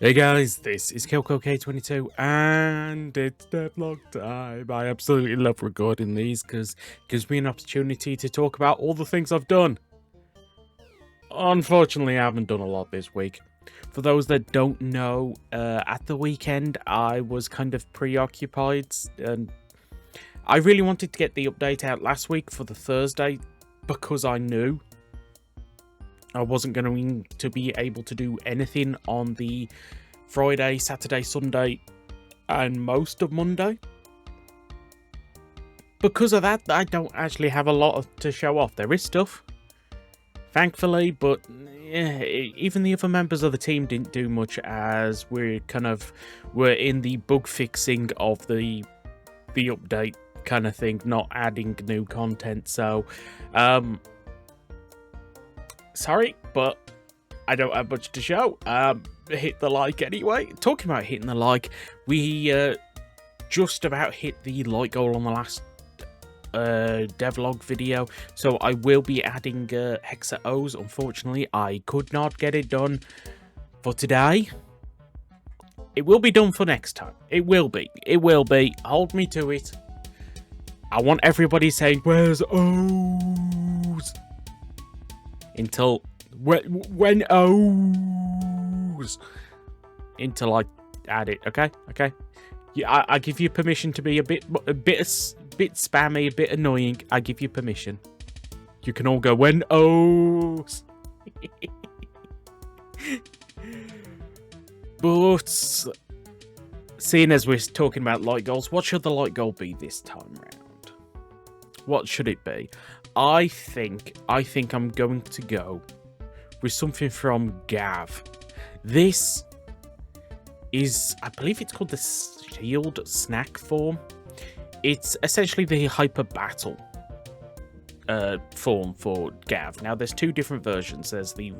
Hey guys, this is Kelco K22 and it's devlog time. I absolutely love recording these because it gives me an opportunity to talk about all the things I've done. Unfortunately, I haven't done a lot this week. For those that don't know, at the weekend I was kind of preoccupied and I really wanted to get the update out last week for the Thursday because I knew I wasn't going to be able to do anything on the Friday, Saturday, Sunday, and most of Monday. Because of that, I don't actually have a lot to show off. There is stuff, thankfully, but yeah, even the other members of the team didn't do much as we're in the bug fixing of the update kind of thing, not adding new content. So, sorry, but I don't have much to show. Hit the like anyway. Talking about hitting the like, we just about hit the like goal on the last devlog video, so I will be adding Hexa O's. Unfortunately, I could not get it done for today. It will be done for next time. It will be. Hold me to it. I want everybody saying, "Where's O's?" Until when O's? Until I add it. Okay. Yeah, I give you permission to be a bit spammy, a bit annoying. I give you permission. You can all go when O's. But seeing as we're talking about light goals, what should the light goal be this time round? What should it be? I think I'm going to go with something from Gav. This is, I believe it's called the Shield Snack form. It's essentially the Hyper Battle form for Gav. Now, there's two different versions. There's the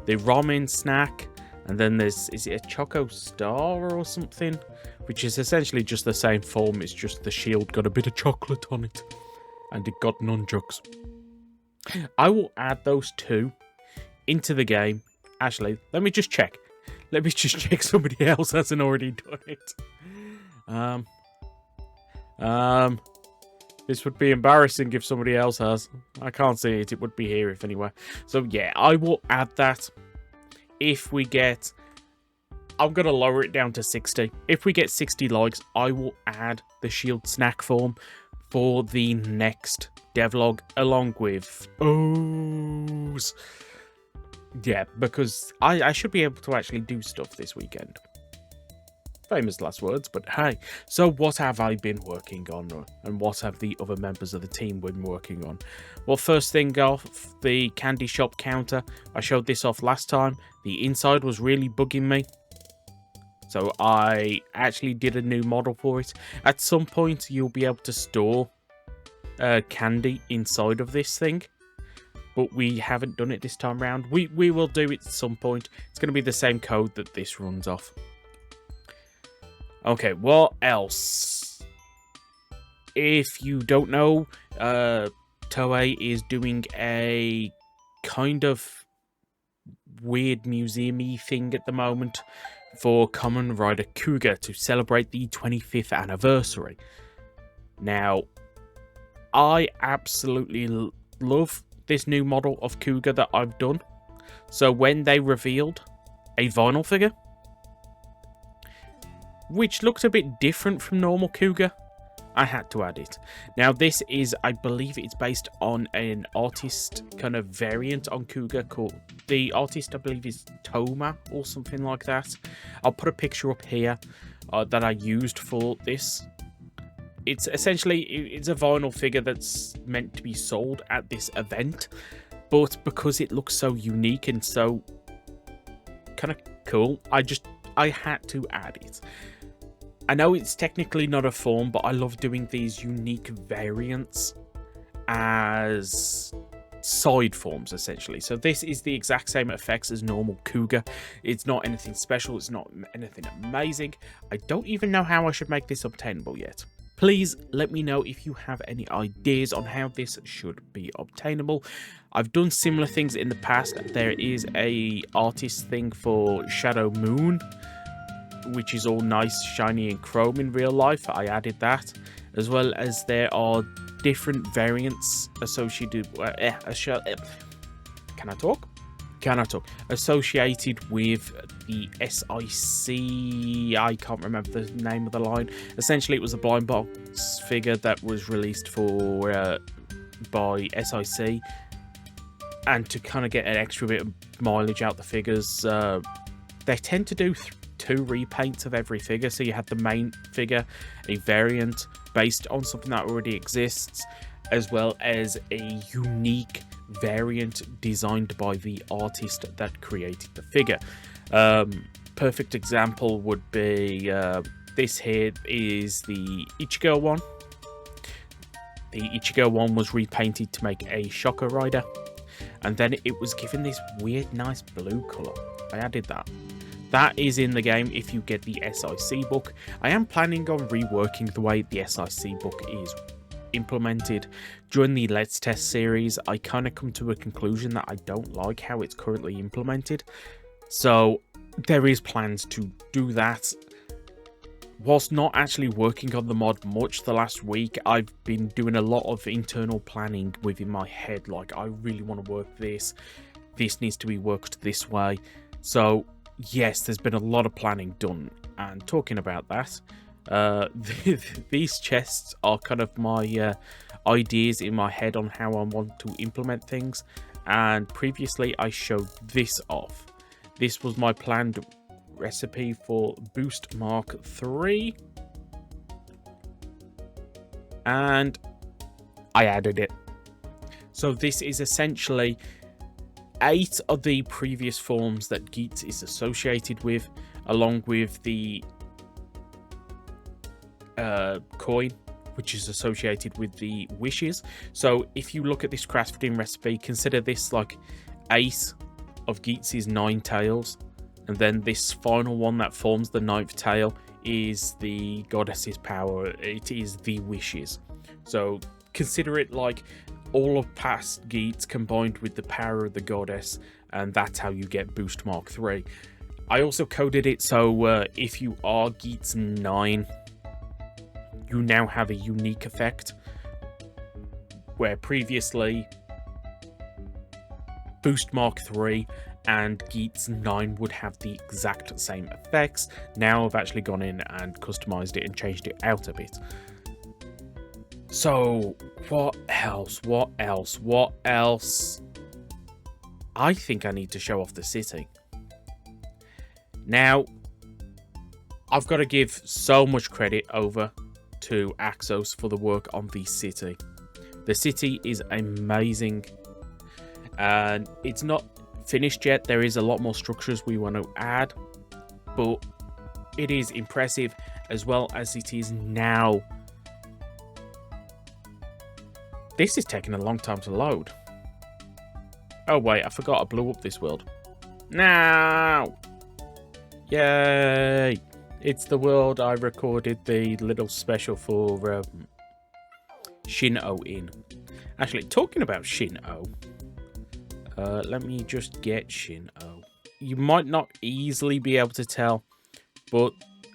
Ramen Snack, and then is it a Choco Star or something? Which is essentially just the same form. It's just the shield got a bit of chocolate on it, and it got nunchucks. I will add those two into the game. Actually, let me just check. Somebody else hasn't already done it. This would be embarrassing if somebody else has. I can't see it. It would be here if anywhere. So yeah, I will add that. If we get, I'm gonna lower it down to 60. If we get 60 likes, I will add the shield snack form for the next devlog along with O's. Yeah, because I should be able to actually do stuff this weekend. Famous last words, but hey. So what have I been working on, and what have the other members of the team been working on? Well, first thing off, the candy shop counter. I showed this off last time. The inside was really bugging me, so I actually did a new model for it. At some point, you'll be able to store candy inside of this thing, but we haven't done it this time round. We will do it at some point. It's going to be the same code that this runs off. Okay, what else? If you don't know, Toei is doing a kind of weird museum-y thing at the moment for Kamen Rider Kuga to celebrate the 25th anniversary. Now, I absolutely love this new model of Kuga that I've done. So when they revealed a vinyl figure, which looked a bit different from normal Kuga, I had to add it. Now this is, I believe it's based on an artist kind of variant on Kuga called, the artist I believe is Toma or something like that. I'll put a picture up here that I used for this. It's essentially, it's a vinyl figure that's meant to be sold at this event, but because it looks so unique and so kind of cool, I had to add it. I know it's technically not a form, but I love doing these unique variants as side forms, essentially. So this is the exact same effects as normal Kuga. It's not anything special. It's not anything amazing. I don't even know how I should make this obtainable yet. Please let me know if you have any ideas on how this should be obtainable. I've done similar things in the past. There is a artist thing for Shadow Moon, which is all nice, shiny, and chrome in real life. I added that, as well as there are different variants associated. Can I talk? Can I talk? Associated with the SIC. I can't remember the name of the line. Essentially, it was a blind box figure that was released for by SIC, and to kind of get an extra bit of mileage out the figures, they tend to do two repaints of every figure. So you have the main figure, a variant based on something that already exists, as well as a unique variant designed by the artist that created the figure. Perfect example would be this here is the Ichigo one. The Ichigo one was repainted to make a Shocker Rider, and then it was given this weird nice blue colour. I added that. That is in the game if you get the SIC book. I am planning on reworking the way the SIC book is implemented. During the Let's Test series, I kind of come to a conclusion that I don't like how it's currently implemented. So there is plans to do that. Whilst not actually working on the mod much the last week, I've been doing a lot of internal planning within my head. Like, I really want to work this. This needs to be worked this way. So yes, there's been a lot of planning done. And talking about that, these chests are kind of my ideas in my head on how I want to implement things, and previously I showed this off. This was my planned recipe for Boost Mark 3, and I added it. So this is essentially 8 of the previous forms that Geats is associated with, along with the coin, which is associated with the wishes. So if you look at this crafting recipe, consider this like 8 of Geats' 9 tails, and then this final one that forms the 9th tail is the goddess's power. It is the wishes. So consider it like all of past Geats combined with the power of the goddess, and that's how you get Boost Mark 3. I also coded it so if you are Geats 9, you now have a unique effect, where previously Boost Mark 3 and Geats 9 would have the exact same effects. Now I've actually gone in and customized it and changed it out a bit. So what else? What else? What else? I think I need to show off the city. Now, I've got to give so much credit over to Axos for the work on the city. The city is amazing, and it's not finished yet. There is a lot more structures we want to add, but it is impressive, as well as it is now. This is taking a long time to load. Oh wait, I forgot I blew up this world. Now, yay! It's the world I recorded the little special for Shin-O in. Actually, talking about Shin-O, let me just get Shin-O. You might not easily be able to tell, but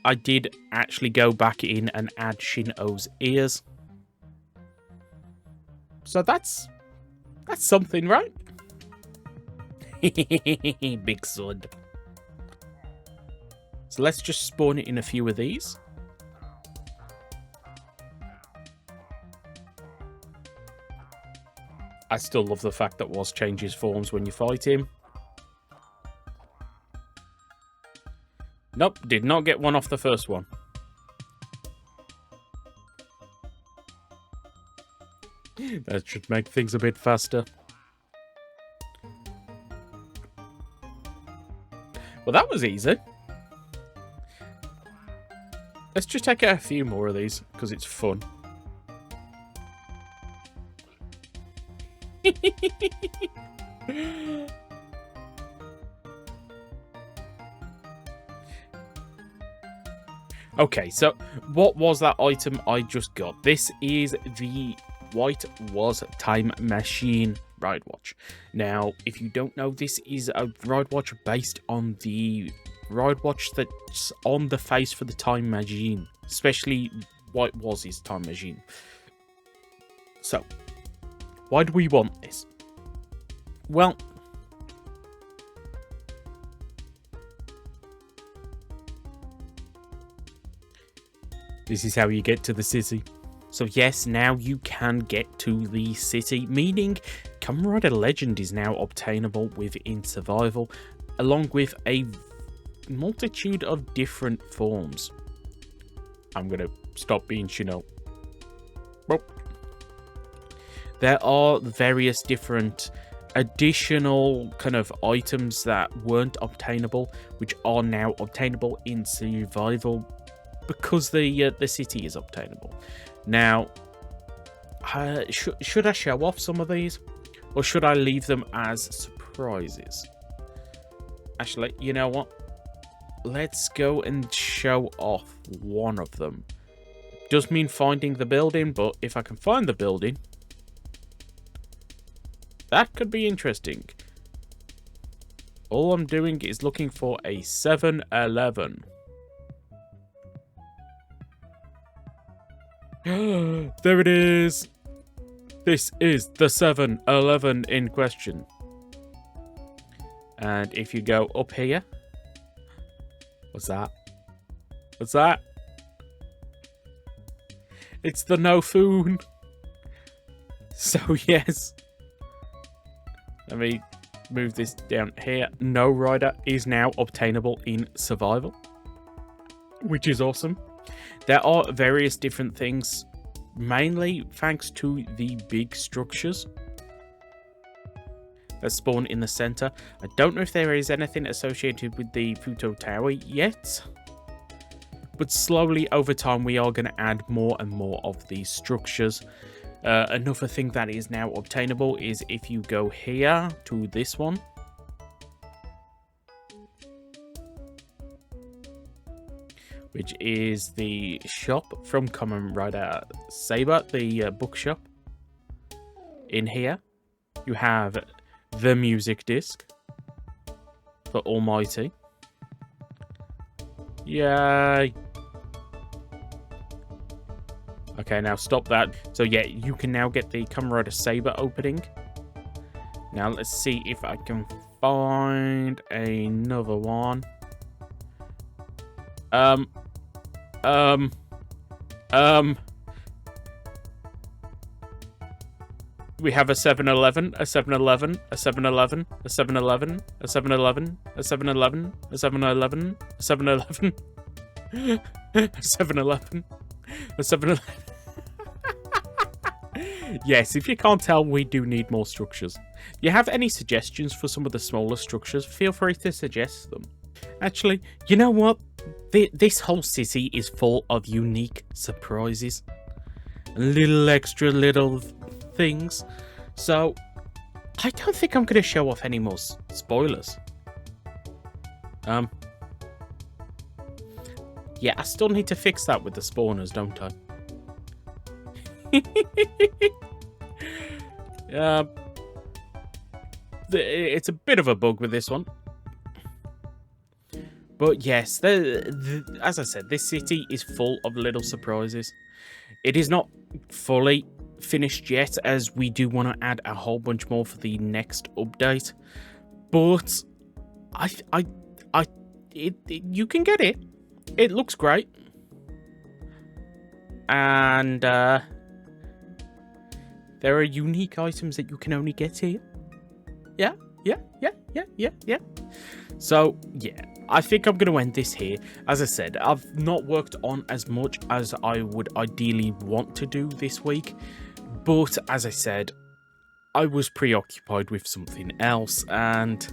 I did actually go back in and add Shin-O's ears. So that's something, right? Big son. So let's just spawn it in a few of these. I still love the fact that Woz changes forms when you fight him. Nope, did not get one off the first one. That should make things a bit faster. Well, that was easy. Let's just take out a few more of these, because it's fun. Okay, so what was that item I just got? This is the White Was Time Machine ride watch. Now, if you don't know, this is a ride watch based on the ride watch that's on the face for the Time Machine, especially White Was his Time Machine. So, why do we want this? Well, this is how you get to the city. So yes, now you can get to the city, meaning Kamen Rider Legend is now obtainable within Survival, along with a multitude of different forms. I'm going to stop being Chanel. Well, there are various different additional kind of items that weren't obtainable, which are now obtainable in Survival because the city is obtainable. Now, should I show off some of these, or should I leave them as surprises? Actually, you know what? Let's go and show off one of them. Does mean finding the building, but if I can find the building, that could be interesting. All I'm doing is looking for a 7-Eleven. There it is. This is the 7-Eleven in question. And if you go up here, what's that? What's that? It's the No-Foon. So yes. Let me move this down here. No Rider is now obtainable in Survival, which is awesome. There are various different things, mainly thanks to the big structures that spawn in the center. I don't know if there is anything associated with the Futo Tower yet, but slowly over time we are going to add more and more of these structures. Another thing that is now obtainable is if you go here to this one, which is the shop from Kamen Rider Saber, the bookshop. In here, you have the music disc for Almighty. Yay! Okay, now stop that. So yeah, you can now get the Kamen Rider Saber opening. Now let's see if I can find another one. We have a 7-Eleven, a 7-Eleven, a 7-Eleven, a 7-Eleven, a 7-Eleven, a 7-Eleven, a 7-Eleven, a 7-Eleven, a 7-Eleven, a 7-Eleven. Yes, if you can't tell, we do need more structures. You have any suggestions for some of the smaller structures, feel free to suggest them. Actually, you know what? This whole city is full of unique surprises. Little extra little things. So, I don't think I'm going to show off any more spoilers. Yeah, I still need to fix that with the spawners, don't I? It's a bit of a bug with this one. But yes, as I said, this city is full of little surprises. It is not fully finished yet, as we do want to add a whole bunch more for the next update. But you can get it. It looks great. And there are unique items that you can only get here. Yeah. So, yeah, I think I'm going to end this here. As I said, I've not worked on as much as I would ideally want to do this week. But, as I said, I was preoccupied with something else. And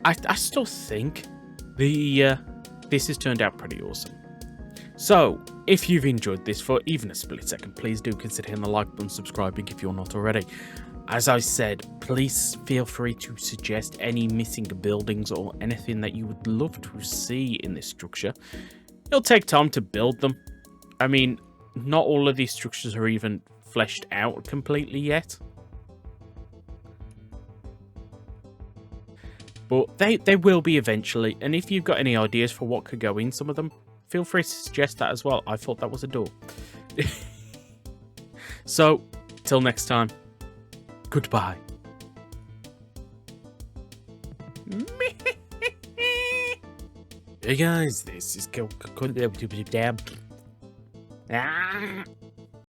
I still think this has turned out pretty awesome. So, if you've enjoyed this for even a split second, please do consider hitting the like button, subscribing if you're not already. As I said, please feel free to suggest any missing buildings or anything that you would love to see in this structure. It'll take time to build them. I mean, not all of these structures are even fleshed out completely yet. But they will be eventually. And if you've got any ideas for what could go in some of them, feel free to suggest that as well. I thought that was a door. So, till next time, goodbye. Hey guys, this is Kelco.